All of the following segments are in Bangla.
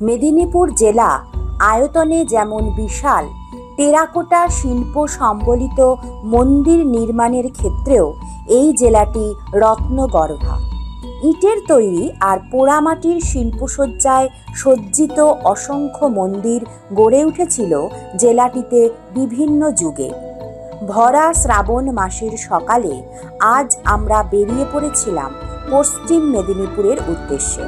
মেদিনীপুর জেলা আয়তনে যেমন বিশাল, টেরাকোটা শিল্প সম্বলিত মন্দির নির্মাণের ক্ষেত্রেও এই জেলাটি রত্নগর্ভা। ইটের তৈরি আর পোড়ামাটির শিল্পসজ্জায় সজ্জিত অসংখ্য মন্দির গড়ে উঠেছিল জেলাটিতে বিভিন্ন যুগে। ভরা শ্রাবণ মাসের সকালে আজ আমরা বেরিয়ে পড়েছিলাম পশ্চিম মেদিনীপুরের উদ্দেশ্যে।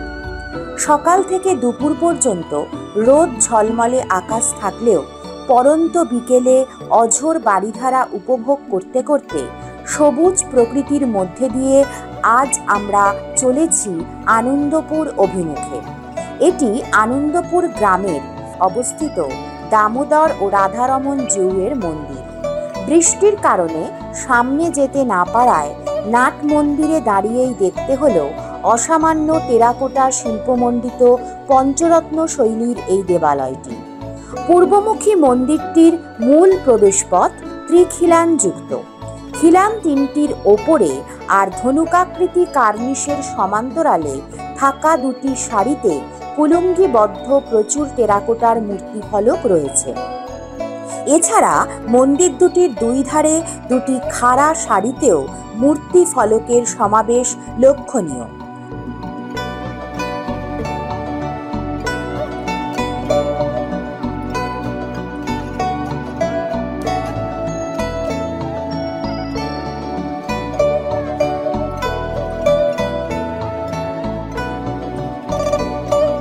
সকাল থেকে দুপুর পর্যন্ত রোদ ঝলমলে আকাশ থাকলেও পরন্ত বিকেলে অঝোর বারিধারা উপভোগ করতে করতে সবুজ প্রকৃতির মধ্যে দিয়ে আজ আমরা চলেছি আনন্দপুর অভিমুখে। এটি আনন্দপুর গ্রামের অবস্থিত দামোদর ও রাধারমন জিউয়ের মন্দির। বৃষ্টির কারণে সামনে যেতে না পারায় নাট মন্দিরে দাঁড়িয়েই দেখতে হলো অসামান্য টেরাকোটা শিল্পমণ্ডিত পঞ্চরত্ন শৈলীর এই দেবালয়টি। পূর্বমুখী মন্দিরটির মূল প্রবেশপথ ত্রিখিলান যুক্ত। খিলান তিনটির ওপরে আর ধনুকাকৃতি কার্নিশের সমান্তরালে থাকা দুটি সারিতে কুলুঙ্গিবদ্ধ প্রচুর টেরাকোটার মূর্তি ফলক রয়েছে। এছাড়া মন্দির দুটির দুই ধারে দুটি খাড়া সারিতেও মূর্তি ফলকের সমাবেশ লক্ষণীয়।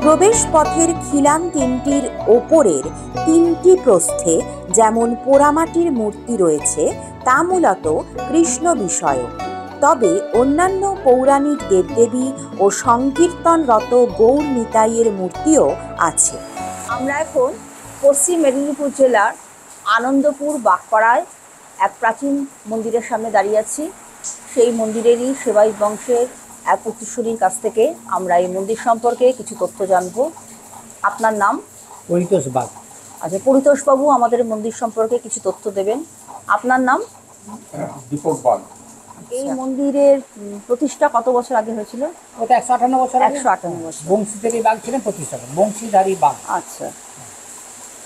প্রবেশ পথের খিলান তিনটির ওপরের তিনটি প্রস্থে যেমন পোড়ামাটির মূর্তি রয়েছে তা মূলত কৃষ্ণ বিষয়ক, তবে অন্যান্য পৌরাণিক দেবদেবী ও সংকীর্তনরত গৌর নিতাইয়ের মূর্তিও আছে। আমরা এখন পশ্চিম মেদিনীপুর জেলার আনন্দপুর বাগপাড়ায় এক প্রাচীন মন্দিরের সামনে দাঁড়িয়ে আছি। সেই মন্দিরেরই সেবায়িত বংশের এক উত্তরসূরির কাছ থেকে আমরা এই মন্দির সম্পর্কে কিছু তথ্য জানব। আপনার নাম? পরিতোষ বাগ। আচ্ছা, পরিতোষবাবু আমাদের মন্দির সম্পর্কে কিছু তথ্য দেবেন। আপনার নাম? দীপক বাগ। এই মন্দিরের প্রতিষ্ঠা কত বছর আগে হয়েছিল? ওটা 158 বছর। 158 বছর। বংশী থেকে বাগ ছিলেন প্রতিষ্ঠা, বংশীধারী বাগ। আচ্ছা,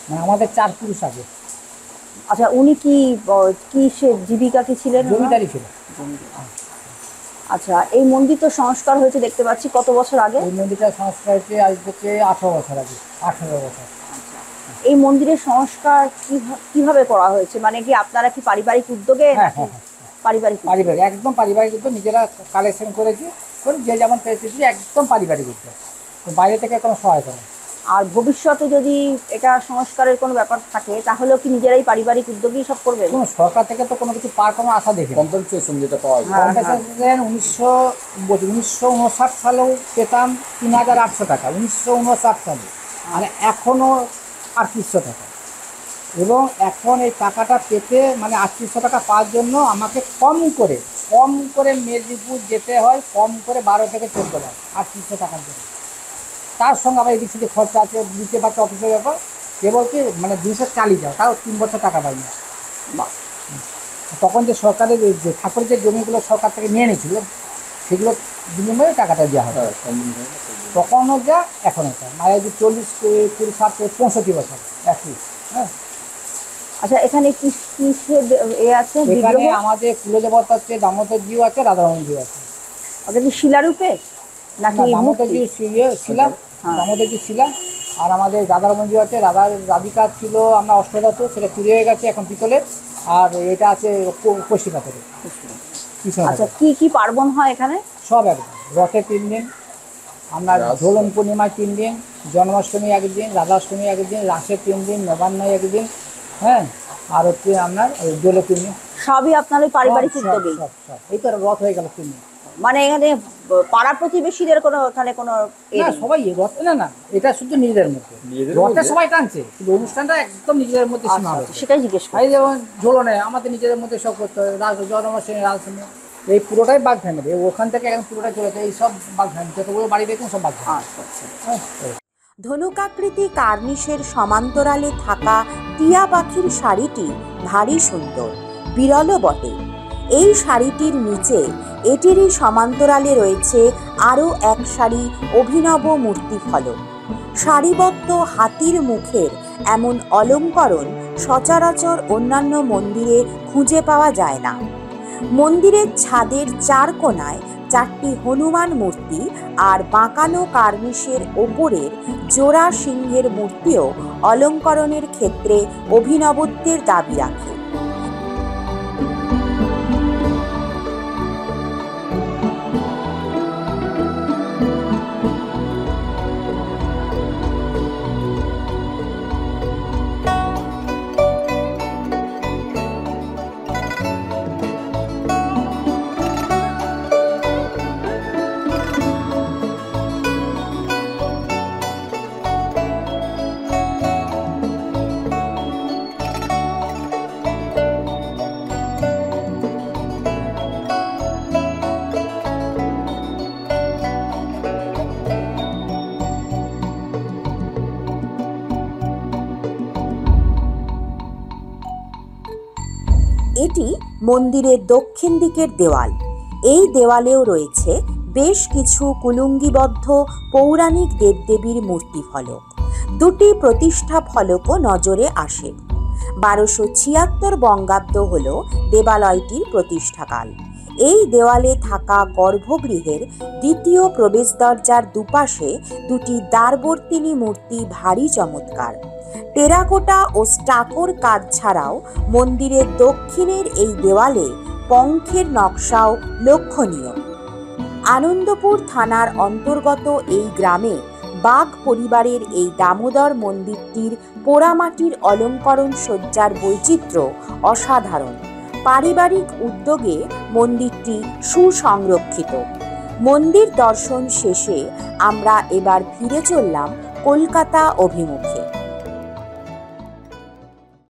মানে আমাদের 4 পুরুষ আগে। আচ্ছা, উনি কি সে জীবিকা কি ছিলেন? জমিদারি ছিল। আচ্ছা, এই মন্দির তো সংস্কার হয়েছে দেখতে পাচ্ছি, কত বছর আগে? এই মন্দিরটা সংস্কার হয়েছে আজ থেকে 18 বছর আগে। 18 বছর। এই মন্দিরের সংস্কার কিভাবে করা হয়েছে? মানে কি আপনারা কি পারিবারিক উদ্যোগে? হ্যাঁ, পারিবারিক একদম পারিবারিক উদ্যোগ, নিজেরা কালেকশন করেছি, যে যেমন পেয়েছি একদম পারিবারিক উদ্যোগ, বাইরে থেকে কোনো সহায়তা নেই। আর ভবিষ্যতে যদি এটা সংস্কারের কোনো ব্যাপার থাকে তাহলেও কি নিজেরাই পারিবারিক উদ্যোগই সব করবে? কোনো সরকার থেকে তো কোনো কিছু পাওয়ার কোনো আশা দেখি। কম্পেনসেশন যেটা পাওয়া যায়, কম্পেনসেশন 1959 সালেও পেতাম 3800 টাকা, 1959 সালে, আর এখনও 3800 টাকা। এবং এখন এই টাকাটা পেতে মানে 3800 টাকা পাওয়ার জন্য আমাকে কম করে মেদিনীপুর যেতে হয়, কম করে 12 থেকে 14 বার 3800 টাকার জন্য। তার সঙ্গে আবার এদিক থেকে খরচা আছে, দিতে পারছে অফিসের ব্যাপার, কেবল কি মানে 200 চালিয়ে যাও, তাও 3 বছর টাকা পাই না। তখন যে সরকারের যে ঠাকুরের যে জমিগুলো সরকার থেকে নিয়ে নিয়েছিল সেগুলো বিনিময়ে টাকাটা দেওয়া হয়। তখনও যা এখনও যা, মানে 40, 60, 65 বছর একই। হ্যাঁ। আচ্ছা, এখানে কিসের আছে? এখানে আমাদের কুলদেবতা হচ্ছে দামোদর জিউ আছে, রাধারমন জিউ আছে। ওটা কি শিলারূপে নাকি? দামোদর জিউ শিলা, দামোদর জিউ শিলা। আর আমাদের রাধারমন জিউ আছে, রাধিকা ছিল আমরা অষ্টধাতু, সেটা চুরি হয়ে গেছে, এখন পিতলের। আর এটা আছে কষ্টি পাথরের। আচ্ছা, কি পার্বণ হয় এখানে? সব একদম। রথে 3 দিন, আমরা ঝোলন পূর্ণিমায় 3 দিন, জন্মাষ্টমী 1 দিন, রাধাষ্টমী 1 দিন, রাসে 3 দিন, নবান্নয় 1 দিন, হ্যাঁ, আর হচ্ছে আপনার দোলে 3 দিন। সবই আপনার ওই পারিবারিক উদ্যোগে? সব এই তো রথ হয়ে গেল 3 দিন। মানে এখানে পাড়া প্রতিবেশীদের কোনো এখানে কোনো? সবাই রথ না, এটা শুধু নিজেদের মধ্যে। রথে সবাই টানছে, কিন্তু অনুষ্ঠানটা একদম নিজেদের মধ্যে সীমা। সেটাই জিজ্ঞেস করি। যেমন ঝোলনে আমাদের নিজেদের মধ্যে সব করতে হয়, জন্মাষ্টমী, রাজষ্টমী, এই পুরোটাই বাঘ ফ্যামিলি। ওখান থেকে এখন পুরোটাই চলেছে, এই সব বাঘ ফ্যামিলি, যতগুলো বাড়ি দেখুন সব বাঘ ফ্যামিলি। ধনুকাকৃতি কার্নিশের সমান্তরালে থাকা টিয়া পাখির শাড়িটি ভারী সুন্দর, বিরলও বটে। এই শাড়িটির নিচে এটিরই সমান্তরালে রয়েছে আরও এক সারি অভিনব মূর্তি ফলক। সারিবদ্ধ হাতির মুখের এমন অলঙ্করণ সচরাচর অন্যান্য মন্দিরে খুঁজে পাওয়া যায় না। মন্দিরের ছাদের চার কোণায় 4টি হনুমান মূর্তি আর বাঁকানো কার্নিশের ওপরের জোড়া সিংহের মূর্তিও অলঙ্করণের ক্ষেত্রে অভিনবত্বের দাবি রাখে। এটি মন্দিরের দক্ষিণ দিকের দেওয়াল। এই দেওয়ালেও রয়েছে বেশ কিছু কুলুঙ্গিবদ্ধ পৌরাণিক দেবদেবীর মূর্তি ফলক। 2টি প্রতিষ্ঠা ফলকও নজরে আসে। 1276 বঙ্গাব্দ হল দেবালয়টির প্রতিষ্ঠাকাল। এই দেওয়ালে থাকা গর্ভগৃহের দ্বিতীয় প্রবেশ দরজার দুপাশে 2টি দ্বারবর্তিনী মূর্তি ভারী চমৎকার। টেরাকোটা ও স্টাকোর কাজ ছাড়াও মন্দিরের দক্ষিণের এই দেওয়ালে পঙ্খের নকশাও লক্ষণীয়। আনন্দপুর থানার অন্তর্গত এই গ্রামে বাঘ পরিবারের এই দামোদর মন্দিরটির পোড়ামাটির অলঙ্করণ সজ্জার বৈচিত্র্য অসাধারণ। পারিবারিক উদ্যোগে মন্দিরটি সুসংরক্ষিত। মন্দির দর্শন শেষে আমরা এবার ফিরে চললাম কলকাতা অভিমুখে।